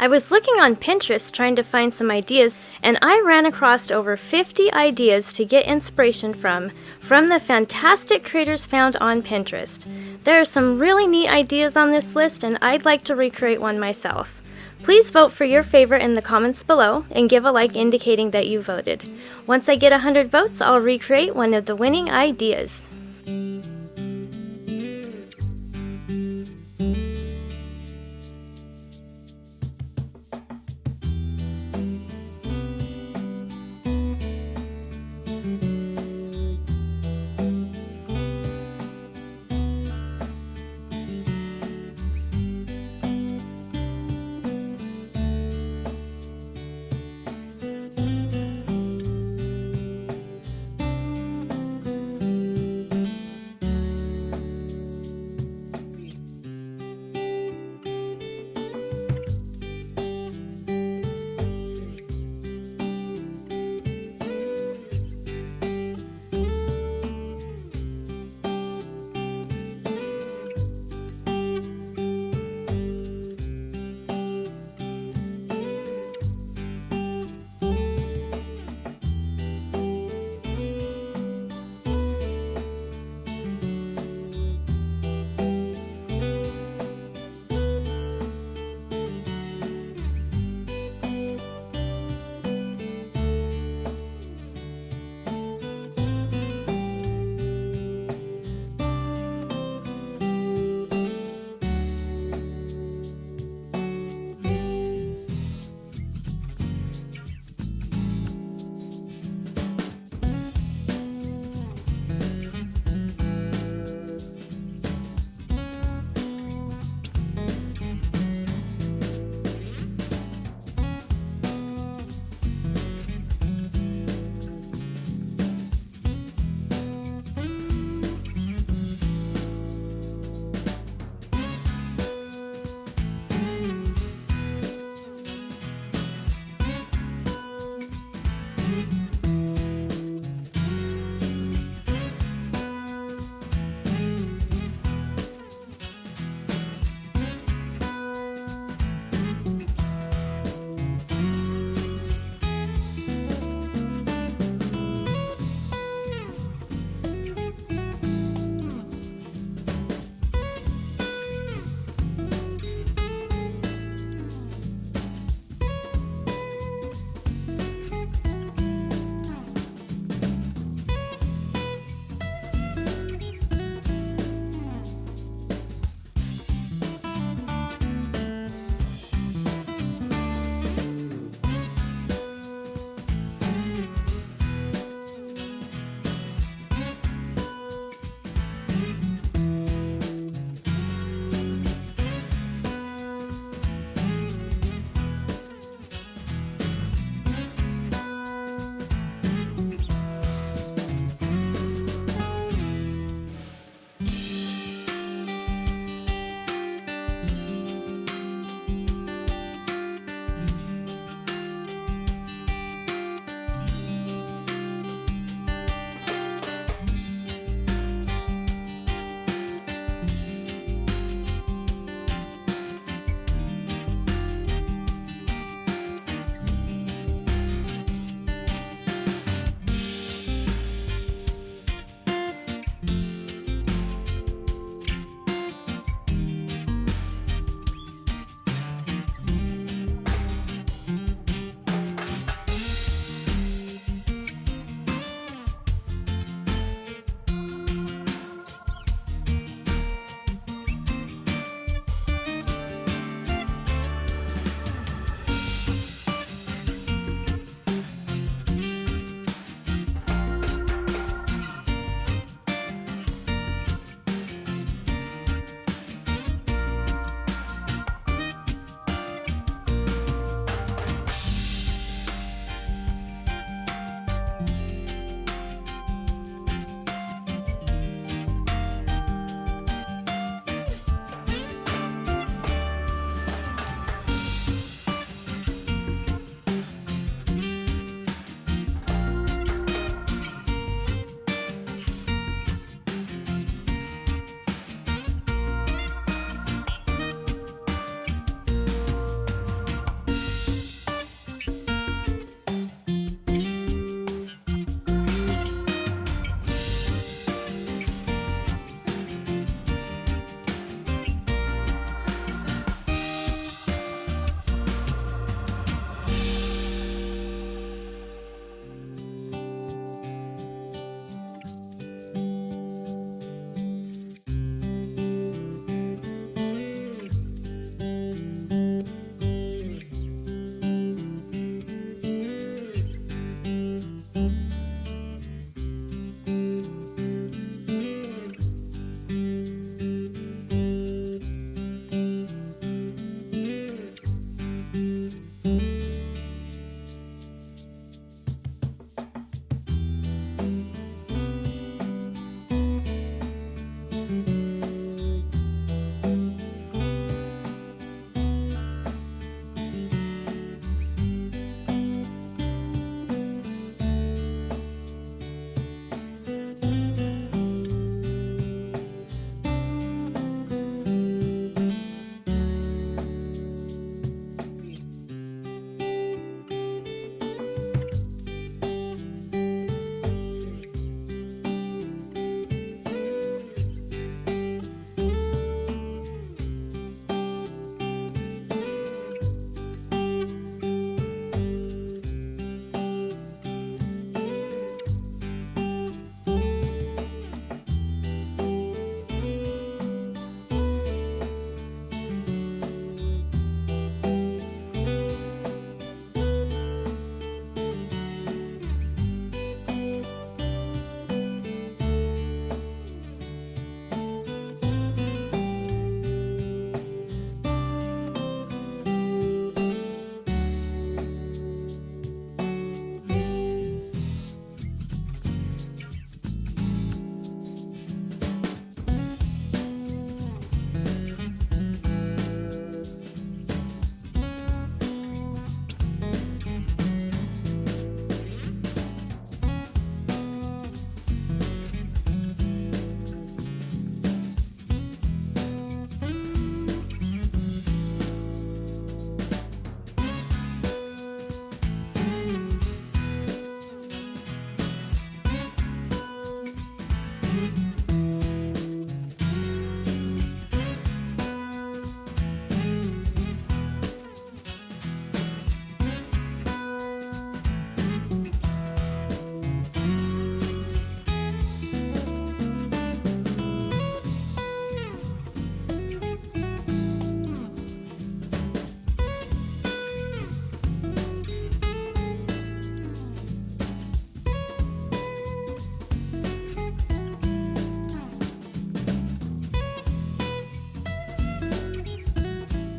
I was looking on Pinterest trying to find some ideas, and I ran across over 50 ideas to get inspiration from the fantastic creators found on Pinterest. There are some really neat ideas on this list, and I'd like to recreate one myself. Please vote for your favorite in the comments below and give a like indicating that you voted. Once I get 100 votes, I'll recreate one of the winning ideas.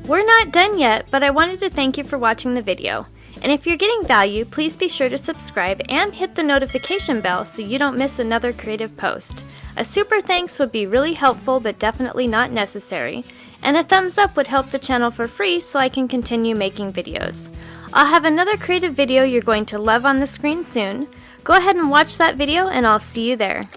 We're not done yet, but I wanted to thank you for watching the video. And if you're getting value, please be sure to subscribe and hit the notification bell so you don't miss another creative post. A super thanks would be really helpful but definitely not necessary. And a thumbs up would help the channel for free so I can continue making videos. I'll have another creative video you're going to love on the screen soon. Go ahead and watch that video and I'll see you there.